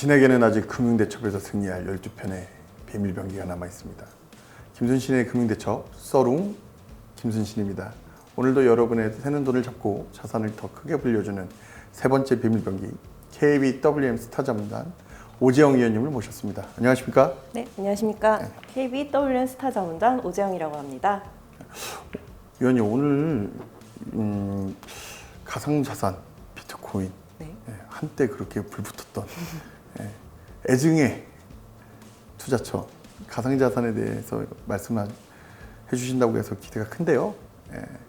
자신에게는 아직 금융대첩에서 승리할 12편의 비밀병기가 남아있습니다. 김순신의 금융대첩 썰웅 김순신입니다. 오늘도 여러분의 새는 돈을 잡고 자산을 더 크게 불려주는 세 번째 비밀병기 KBWM 스타자문단 오재영 위원님을 모셨습니다. 안녕하십니까? 네, 안녕하십니까? 네. KBWM 스타자문단 오재영이라고 합니다. 위원님, 오늘 가상자산, 비트코인 한때 그렇게 불붙었던 애증의 투자처 가상자산에 대해서 말씀해 주신다고 해서 기대가 큰데요.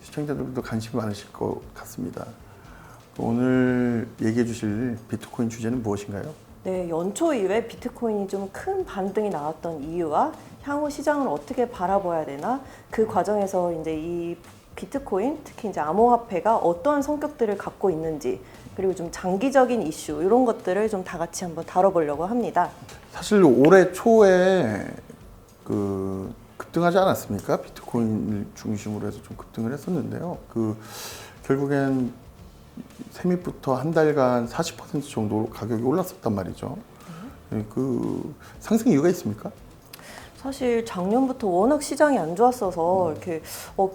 시청자들도 관심이 많으실 것 같습니다. 오늘 얘기해 주실 비트코인 주제는 무엇인가요? 네, 연초 이후에 비트코인이 좀 큰 반등이 나왔던 이유와 향후 시장을 어떻게 바라봐야 되나, 그 과정에서 이제 이 비트코인, 특히 이제 암호화폐가 어떠한 성격들을 갖고 있는지, 그리고 좀 장기적인 이슈 이런 것들을 좀 다 같이 한번 다뤄보려고 합니다. 사실 올해 초에 급등하지 않았습니까? 비트코인을 중심으로 해서 좀 급등을 했었는데요. 결국엔 세밋부터 한 달간 40% 정도 가격이 올랐었단 말이죠. 상승 이유가 있습니까? 사실 작년부터 워낙 시장이 안 좋았어서 이렇게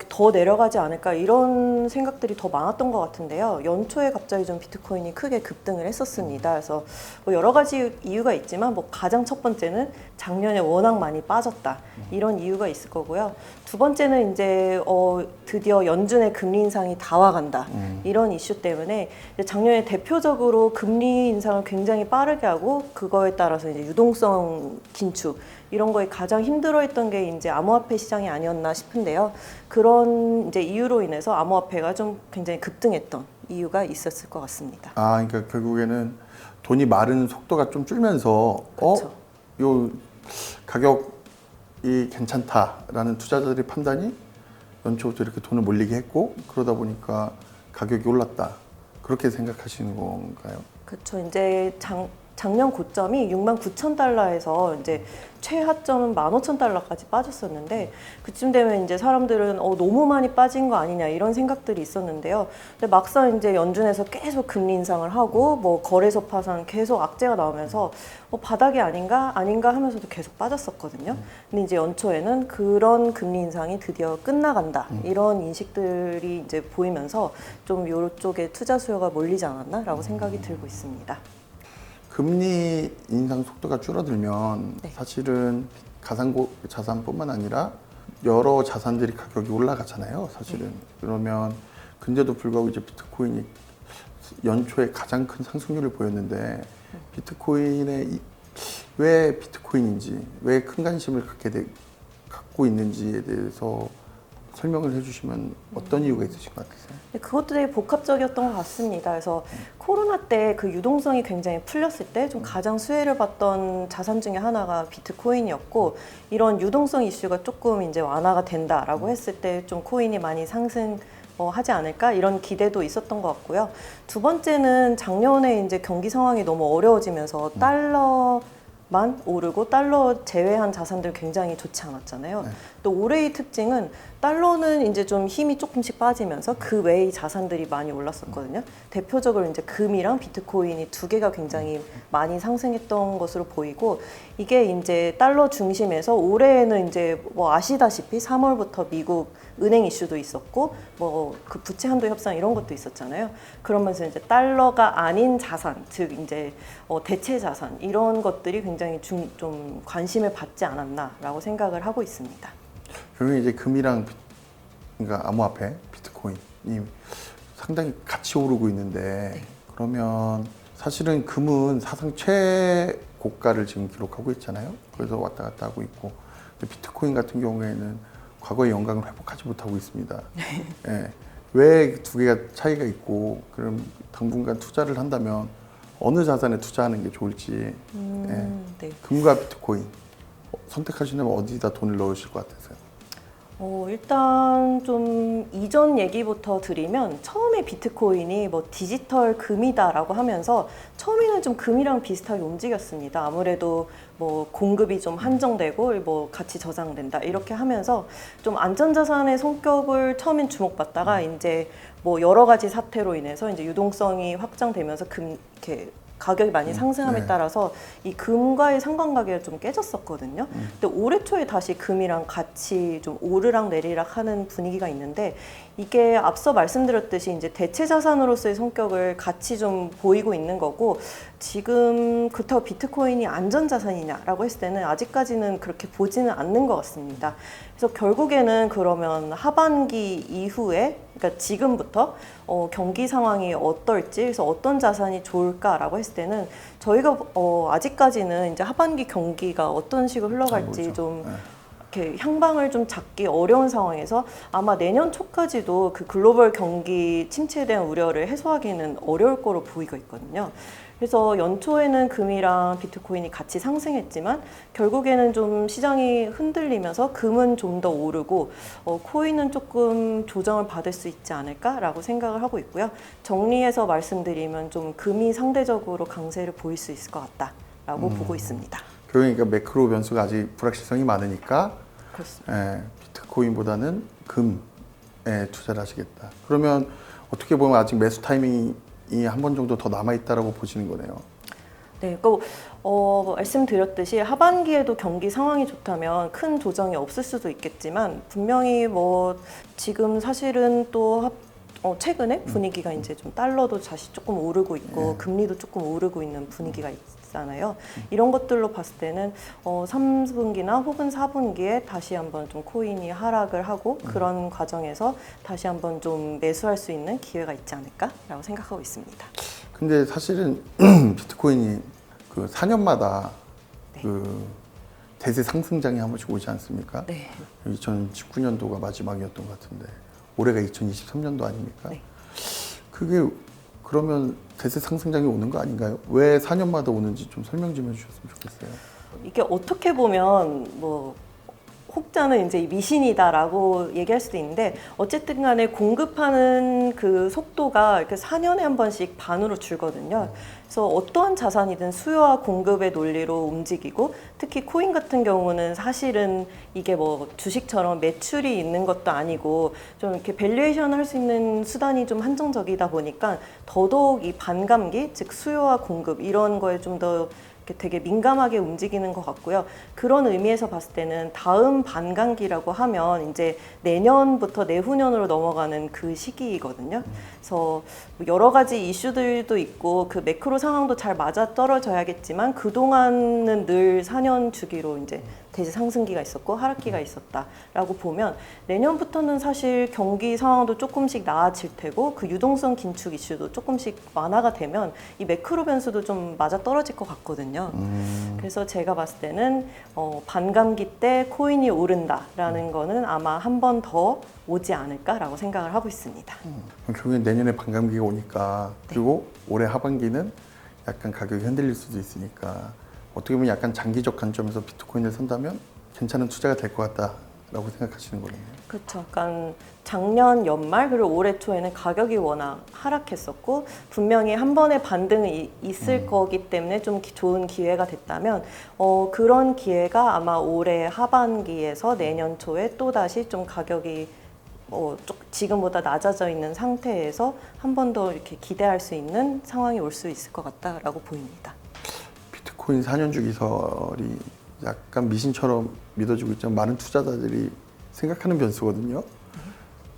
더 내려가지 않을까 이런 생각들이 더 많았던 것 같은데요. 연초에 갑자기 좀 비트코인이 크게 급등을 했었습니다. 그래서 여러 가지 이유가 있지만 가장 첫 번째는 작년에 워낙 많이 빠졌다 이런 이유가 있을 거고요. 두 번째는 이제 드디어 연준의 금리 인상이 다 와간다 이런 이슈 때문에 작년에 대표적으로 금리 인상을 굉장히 빠르게 하고 그거에 따라서 이제 유동성 긴축 이런 거에 가장 힘들어했던 게 이제 암호화폐 시장이 아니었나 싶은데요. 그런 이제 이유로 인해서 암호화폐가 좀 굉장히 급등했던 이유가 있었을 것 같습니다. 그러니까 결국에는 돈이 마르는 속도가 좀 줄면서 그렇죠. 요 가격이 괜찮다라는 투자자들의 판단이 연초부터 이렇게 돈을 몰리게 했고 그러다 보니까 가격이 올랐다. 그렇게 생각하시는 건가요? 그렇죠. 이제 작년 고점이 69,000달러에서 이제 최하점은 15,000달러까지 빠졌었는데 그쯤 되면 이제 사람들은 너무 많이 빠진 거 아니냐 이런 생각들이 있었는데요. 근데 막상 이제 연준에서 계속 금리 인상을 하고 거래소 파산 계속 악재가 나오면서 바닥이 아닌가 하면서도 계속 빠졌었거든요. 근데 이제 연초에는 그런 금리 인상이 드디어 끝나간다 이런 인식들이 이제 보이면서 좀 이쪽에 투자 수요가 몰리지 않았나라고 생각이 들고 있습니다. 금리 인상 속도가 줄어들면 사실은 가상자산뿐만 아니라 여러 자산들이 가격이 올라가잖아요. 사실은. 그러면 근데도 불구하고 이제 비트코인이 연초에 가장 큰 상승률을 보였는데 비트코인에 왜 비트코인인지 왜 큰 관심을 갖고 있는지에 대해서 설명을 해주시면 어떤 이유가 있으신 것 같으세요? 그것도 되게 복합적이었던 것 같습니다. 그래서 코로나 때 그 유동성이 굉장히 풀렸을 때 좀 가장 수혜를 받던 자산 중에 하나가 비트코인이었고 이런 유동성 이슈가 조금 이제 완화가 된다라고 했을 때 좀 코인이 많이 하지 않을까 이런 기대도 있었던 것 같고요. 두 번째는 작년에 이제 경기 상황이 너무 어려워지면서 달러만 오르고 달러 제외한 자산들 굉장히 좋지 않았잖아요. 또 올해의 특징은 달러는 이제 좀 힘이 조금씩 빠지면서 그 외의 자산들이 많이 올랐었거든요. 대표적으로 이제 금이랑 비트코인이 두 개가 굉장히 많이 상승했던 것으로 보이고 이게 이제 달러 중심에서 올해에는 이제 아시다시피 3월부터 미국 은행 이슈도 있었고 그 부채 한도 협상 이런 것도 있었잖아요. 그러면서 이제 달러가 아닌 자산, 즉 이제 대체 자산 이런 것들이 굉장히 좀 관심을 받지 않았나라고 생각을 하고 있습니다. 결국에 이제 금이랑 그러니까 암호화폐, 비트코인이 상당히 같이 오르고 있는데 그러면 사실은 금은 사상 최고가를 지금 기록하고 있잖아요. 그래서 왔다 갔다 하고 있고 비트코인 같은 경우에는 과거의 영광을 회복하지 못하고 있습니다. 왜 두 개가 차이가 있고 그럼 당분간 투자를 한다면 어느 자산에 투자하는 게 좋을지 금과 비트코인 선택하시려면 어디다 돈을 넣으실 것 같으세요? 일단 좀 이전 얘기부터 드리면 처음에 비트코인이 디지털 금이다라고 하면서 처음에는 좀 금이랑 비슷하게 움직였습니다. 아무래도 공급이 좀 한정되고 가치 저장된다 이렇게 하면서 좀 안전자산의 성격을 처음엔 주목받다가 이제 여러 가지 사태로 인해서 이제 유동성이 확장되면서 이렇게 가격이 많이 상승함에 네. 따라서 이 금과의 상관관계가 좀 깨졌었거든요. 근데 올해 초에 다시 금이랑 같이 좀 오르락 내리락 하는 분위기가 있는데 이게 앞서 말씀드렸듯이 이제 대체 자산으로서의 성격을 같이 좀 보이고 있는 거고 지금 그렇다고 비트코인이 안전 자산이냐라고 했을 때는 아직까지는 그렇게 보지는 않는 것 같습니다. 그래서 결국에는 그러면 하반기 이후에 그러니까 지금부터 경기 상황이 어떨지 그래서 어떤 자산이 좋을까라고 했을 때는 저희가 아직까지는 이제 하반기 경기가 어떤 식으로 흘러갈지 모르죠. 좀 네. 이렇게 향방을 좀 잡기 어려운 상황에서 아마 내년 초까지도 그 글로벌 경기 침체에 대한 우려를 해소하기는 어려울 거로 보이고 있거든요. 그래서 연초에는 금이랑 비트코인이 같이 상승했지만 결국에는 좀 시장이 흔들리면서 금은 좀 더 오르고 코인은 조금 조정을 받을 수 있지 않을까라고 생각을 하고 있고요. 정리해서 말씀드리면 좀 금이 상대적으로 강세를 보일 수 있을 것 같다라고 보고 있습니다. 그러니까 매크로 변수가 아직 불확실성이 많으니까 그렇습니다. 비트코인보다는 금에 투자를 하시겠다. 그러면 어떻게 보면 아직 매수 타이밍이 한 번 정도 더 남아 있다라고 보시는 거네요. 네, 말씀드렸듯이 하반기에도 경기 상황이 좋다면 큰 조정이 없을 수도 있겠지만 분명히 지금 사실은 또 최근에 분위기가 이제 좀 달러도 다시 조금 오르고 있고 금리도 조금 오르고 있는 분위기가 있잖아요. 이런 것들로 봤을 때는 3분기나 혹은 4분기에 다시 한번 좀 코인이 하락을 하고 그런 과정에서 다시 한번 좀 매수할 수 있는 기회가 있지 않을까라고 생각하고 있습니다. 근데 사실은 비트코인이 그 4년마다 네. 그 대세 상승장이 한 번씩 오지 않습니까? 네. 2019년도가 마지막이었던 것 같은데 올해가 2023년도 아닙니까? 네. 그게 그러면 대세 상승장이 오는 거 아닌가요? 왜 4년마다 오는지 좀 설명 좀 해주셨으면 좋겠어요. 이게 어떻게 보면 혹자는 이제 미신이다라고 얘기할 수도 있는데 어쨌든 간에 공급하는 그 속도가 이렇게 4년에 한 번씩 반으로 줄거든요. 그래서 어떠한 자산이든 수요와 공급의 논리로 움직이고 특히 코인 같은 경우는 사실은 이게 주식처럼 매출이 있는 것도 아니고 좀 이렇게 밸류에이션 할 수 있는 수단이 좀 한정적이다 보니까 더더욱 이 반감기, 즉 수요와 공급 이런 거에 좀 더 되게 민감하게 움직이는 것 같고요. 그런 의미에서 봤을 때는 다음 반감기라고 하면 이제 내년부터 내후년으로 넘어가는 그 시기이거든요. 그래서 여러 가지 이슈들도 있고 그 매크로 상황도 잘 맞아 떨어져야겠지만 그동안은 늘 4년 주기로 이제 대세 상승기가 있었고 하락기가 있었다라고 보면 내년부터는 사실 경기 상황도 조금씩 나아질 테고 그 유동성 긴축 이슈도 조금씩 완화가 되면 이 매크로 변수도 좀 맞아 떨어질 것 같거든요. 그래서 제가 봤을 때는 반감기 때 코인이 오른다라는 거는 아마 한 번 더 오지 않을까라고 생각을 하고 있습니다. 결국엔 내년에 반감기가 오니까 그리고 올해 하반기는 약간 가격이 흔들릴 수도 있으니까 어떻게 보면 약간 장기적 관점에서 비트코인을 산다면 괜찮은 투자가 될 것 같다라고 생각하시는 거네요. 그렇죠. 약간 작년 연말 그리고 올해 초에는 가격이 워낙 하락했었고 분명히 한 번의 반등이 있을 거기 때문에 좀 좋은 기회가 됐다면 그런 기회가 아마 올해 하반기에서 내년 초에 또 다시 좀 가격이 지금보다 낮아져 있는 상태에서 한 번 더 이렇게 기대할 수 있는 상황이 올 수 있을 것 같다라고 보입니다. 비트코인 4년 주기설이 약간 미신처럼 믿어지고 있지만 많은 투자자들이 생각하는 변수거든요.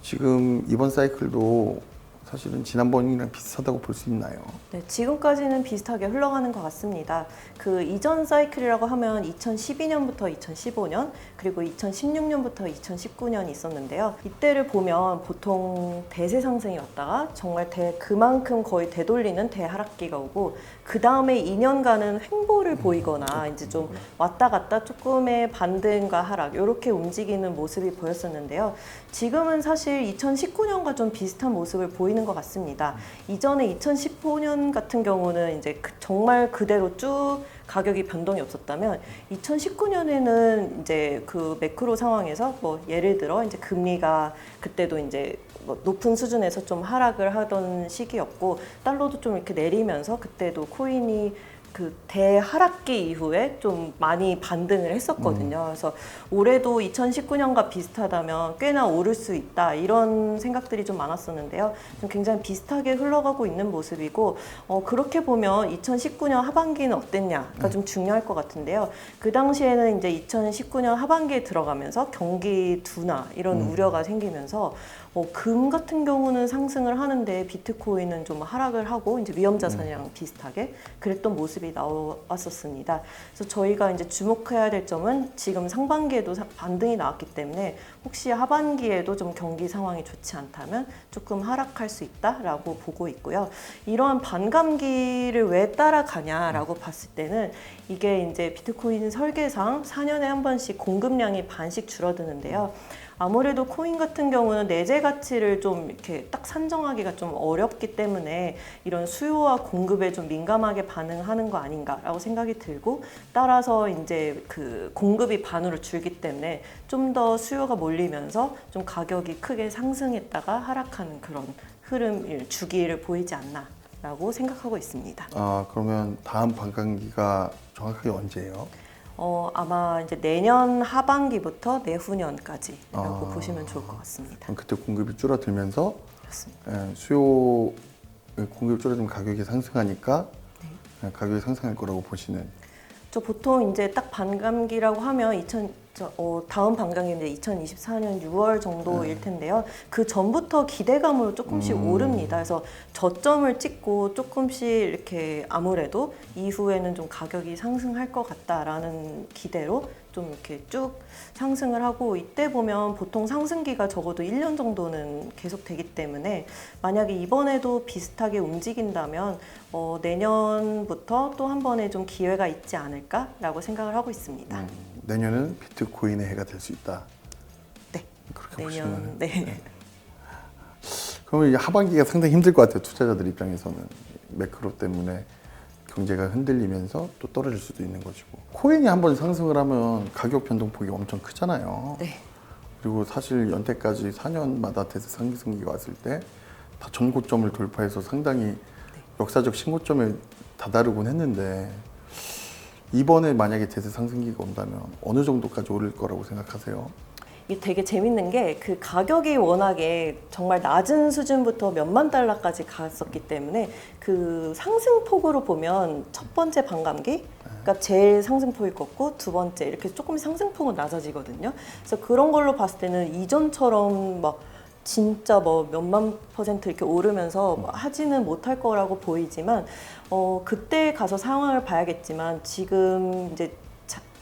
지금 이번 사이클도 사실은 지난번이랑 비슷하다고 볼 수 있나요? 네, 지금까지는 비슷하게 흘러가는 것 같습니다. 그 이전 사이클이라고 하면 2012년부터 2015년 그리고 2016년부터 2019년이 있었는데요. 이때를 보면 보통 대세 상승이 왔다가 정말 그만큼 거의 되돌리는 대하락기가 오고 그 다음에 2년간은 횡보를 보이거나 이제 좀 왔다 갔다 조금의 반등과 하락 이렇게 움직이는 모습이 보였었는데요. 지금은 사실 2019년과 좀 비슷한 모습을 보이는 것 같습니다. 이전에 2015년 같은 경우는 이제 정말 그대로 쭉 가격이 변동이 없었다면 2019년에는 이제 그 매크로 상황에서 예를 들어 이제 금리가 그때도 이제 높은 수준에서 좀 하락을 하던 시기였고 달러도 좀 이렇게 내리면서 그때도 코인이 그 대하락기 이후에 좀 많이 반등을 했었거든요. 그래서 올해도 2019년과 비슷하다면 꽤나 오를 수 있다 이런 생각들이 좀 많았었는데요. 좀 굉장히 비슷하게 흘러가고 있는 모습이고 그렇게 보면 2019년 하반기는 어땠냐가 좀 중요할 것 같은데요. 그 당시에는 이제 2019년 하반기에 들어가면서 경기 둔화 이런 우려가 생기면서 금 같은 경우는 상승을 하는데 비트코인은 좀 하락을 하고 이제 위험 자산이랑 비슷하게 그랬던 모습이 나왔었습니다. 그래서 저희가 이제 주목해야 될 점은 지금 상반기에도 반등이 나왔기 때문에 혹시 하반기에도 좀 경기 상황이 좋지 않다면 조금 하락할 수 있다라고 보고 있고요. 이러한 반감기를 왜 따라가냐라고 봤을 때는 이게 이제 비트코인 설계상 4년에 한 번씩 공급량이 반씩 줄어드는데요. 아무래도 코인 같은 경우는 내재 가치를 좀 이렇게 딱 산정하기가 좀 어렵기 때문에 이런 수요와 공급에 좀 민감하게 반응하는 거 아닌가라고 생각이 들고, 따라서 이제 그 공급이 반으로 줄기 때문에 좀 더 수요가 몰리면서 좀 가격이 크게 상승했다가 하락하는 그런 흐름 주기를 보이지 않나라고 생각하고 있습니다. 그러면 다음 반감기가 정확하게 언제예요? 아마 이제 내년 하반기부터 내후년까지라고 보시면 좋을 것 같습니다. 그럼 그때 공급이 줄어들면서 그렇습니다. 수요 공급이 줄어들면 가격이 상승하니까 가격이 상승할 거라고 보시는. 저 보통 이제 딱 반감기라고 하면 다음 반감기는 2024년 6월 정도일 텐데요. 그 전부터 기대감으로 조금씩 오릅니다. 그래서 저점을 찍고 조금씩 이렇게 아무래도 이후에는 좀 가격이 상승할 것 같다라는 기대로 좀 이렇게 쭉 상승을 하고, 이때 보면 보통 상승기가 적어도 1년 정도는 계속되기 때문에 만약에 이번에도 비슷하게 움직인다면 내년부터 또 한 번에 좀 기회가 있지 않을까라고 생각을 하고 있습니다. 내년은 비트코인의 해가 될 수 있다. 네. 그렇게 보시는 거네요. 네. 그러면 이게 하반기가 상당히 힘들 것 같아요. 투자자들 입장에서는 매크로 때문에 경제가 흔들리면서 또 떨어질 수도 있는 것이고, 코인이 한번 상승을 하면 가격 변동폭이 엄청 크잖아요. 네. 그리고 사실 연태까지 4년마다 대세 상승기가 왔을 때 다 전고점을 돌파해서 상당히 역사적 신고점에 다다르곤 했는데, 이번에 만약에 대세 상승기가 온다면 어느 정도까지 오를 거라고 생각하세요? 이게 되게 재밌는 게 그 가격이 워낙에 정말 낮은 수준부터 몇만 달러까지 갔었기 때문에 그 상승폭으로 보면 첫 번째 반감기가 제일 상승폭이 컸고, 두 번째 이렇게 조금 상승폭은 낮아지거든요. 그래서 그런 걸로 봤을 때는 이전처럼 막 진짜 뭐 몇만 % 이렇게 오르면서 하지는 못할 거라고 보이지만 그때 가서 상황을 봐야겠지만, 지금 이제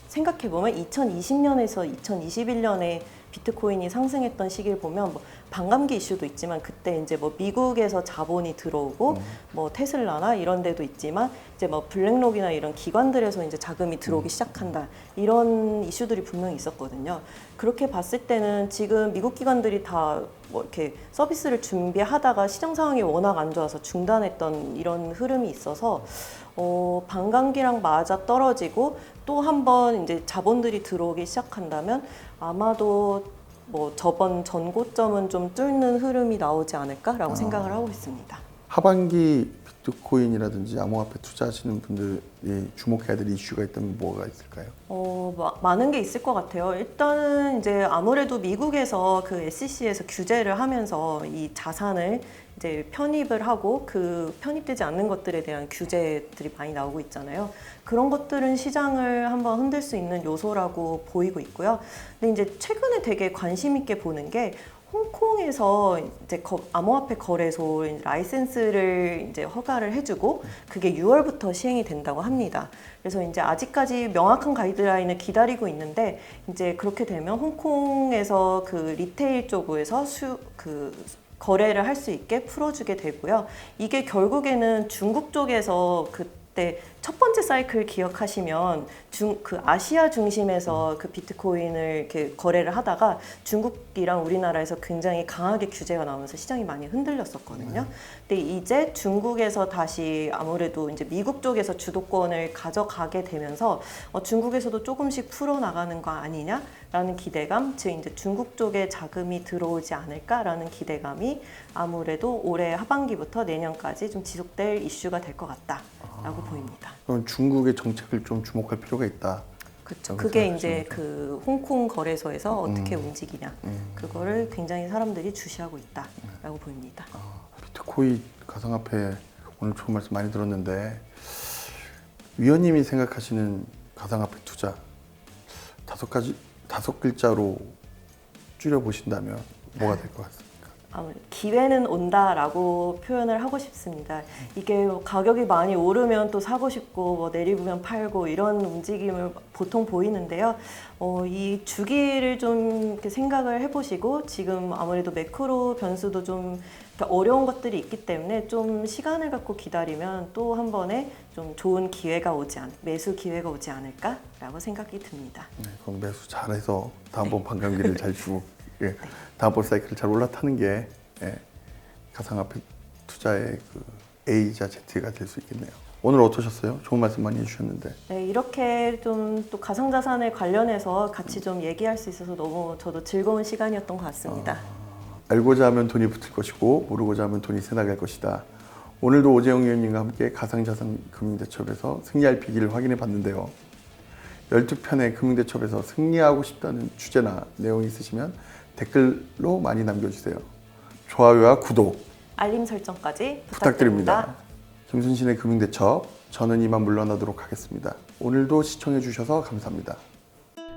생각해보면 2020년에서 2021년에 비트코인이 상승했던 시기를 보면 뭐 반감기 이슈도 있지만, 그때 이제 뭐 미국에서 자본이 들어오고 뭐 테슬라나 이런 데도 있지만 이제 뭐 블랙록이나 이런 기관들에서 이제 자금이 들어오기 시작한다, 이런 이슈들이 분명히 있었거든요. 그렇게 봤을 때는 지금 미국 기관들이 다 뭐 이렇게 서비스를 준비하다가 시장 상황이 워낙 안 좋아서 중단했던 이런 흐름이 있어서 반감기랑 맞아 떨어지고 또 한 번 이제 자본들이 들어오기 시작한다면 아마도 뭐 저번 전고점은 좀 뚫는 흐름이 나오지 않을까라고 생각을 하고 있습니다. 하반기 비트코인이라든지 암호화폐 투자하시는 분들이 주목해야 될 이슈가 있다면 뭐가 있을까요? 많은 게 있을 것 같아요. 일단은 이제 아무래도 미국에서 그 SEC에서 규제를 하면서 이 자산을 이제 편입을 하고 그 편입되지 않는 것들에 대한 규제들이 많이 나오고 있잖아요. 그런 것들은 시장을 한번 흔들 수 있는 요소라고 보이고 있고요. 근데 이제 최근에 되게 관심 있게 보는 게, 홍콩에서 이제 암호화폐 거래소 라이센스를 이제 허가를 해주고 그게 6월부터 시행이 된다고 합니다. 그래서 이제 아직까지 명확한 가이드라인을 기다리고 있는데, 이제 그렇게 되면 홍콩에서 그 리테일 쪽에서 거래를 할 수 있게 풀어주게 되고요. 이게 결국에는 중국 쪽에서 그때 첫 번째 사이클 기억하시면 그 아시아 중심에서 그 비트코인을 이렇게 거래를 하다가 중국 미국이랑 우리나라에서 굉장히 강하게 규제가 나오면서 시장이 많이 흔들렸었거든요. 근데 이제 중국에서 다시 아무래도 이제 미국 쪽에서 주도권을 가져가게 되면서 중국에서도 조금씩 풀어나가는 거 아니냐라는 기대감, 즉 이제 중국 쪽에 자금이 들어오지 않을까라는 기대감이 아무래도 올해 하반기부터 내년까지 좀 지속될 이슈가 될 것 같다라고 보입니다. 그럼 중국의 정책을 좀 주목할 필요가 있다. 그렇죠. 라고 그게 이제 생각하시는 그 홍콩 거래소에서 어떻게 움직이냐, 그거를 굉장히 사람들이 주시하고 있다라고 보입니다. 비트코인 가상화폐 오늘 좋은 말씀 많이 들었는데 위원님이 생각하시는 가상화폐 투자 다섯 글자로 줄여 보신다면 뭐가 될 것 같습니까? 기회는 온다라고 표현을 하고 싶습니다. 이게 가격이 많이 오르면 또 사고 싶고 뭐 내리면 팔고 이런 움직임을 보통 보이는데요. 이 주기를 좀 이렇게 생각을 해보시고 지금 아무래도 매크로 변수도 좀 어려운 것들이 있기 때문에 좀 시간을 갖고 기다리면 또 한 번에 좀 좋은 기회가 매수 기회가 오지 않을까라고 생각이 듭니다. 네, 그럼 매수 잘해서 다음번 반감기를 잘 주고 예, 다음번 사이클을 잘 올라타는 게 가상화폐 투자의 그 A이자 Z가 될 수 있겠네요. 오늘 어떠셨어요? 좋은 말씀 많이 해주셨는데. 네, 이렇게 좀 또 가상자산에 관련해서 같이 좀 얘기할 수 있어서 너무 저도 즐거운 시간이었던 것 같습니다. 알고자 하면 돈이 붙을 것이고 모르고자 하면 돈이 새나갈 것이다. 오늘도 오재영 위원님과 함께 가상자산 금융대첩에서 승리할 비기를 확인해 봤는데요. 12편의 금융대첩에서 승리하고 싶다는 주제나 내용이 있으시면 댓글로 많이 남겨주세요. 좋아요와 구독 알림 설정까지 부탁드립니다. 김순신의 금융대첩, 저는 이만 물러나도록 하겠습니다. 오늘도 시청해 주셔서 감사합니다.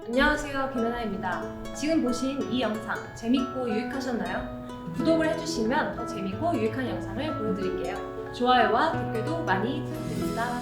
안녕하세요, 김연아입니다. 지금 보신 이 영상 재밌고 유익하셨나요? 구독을 해주시면 더 재밌고 유익한 영상을 보여드릴게요. 좋아요와 댓글도 많이 부탁드립니다.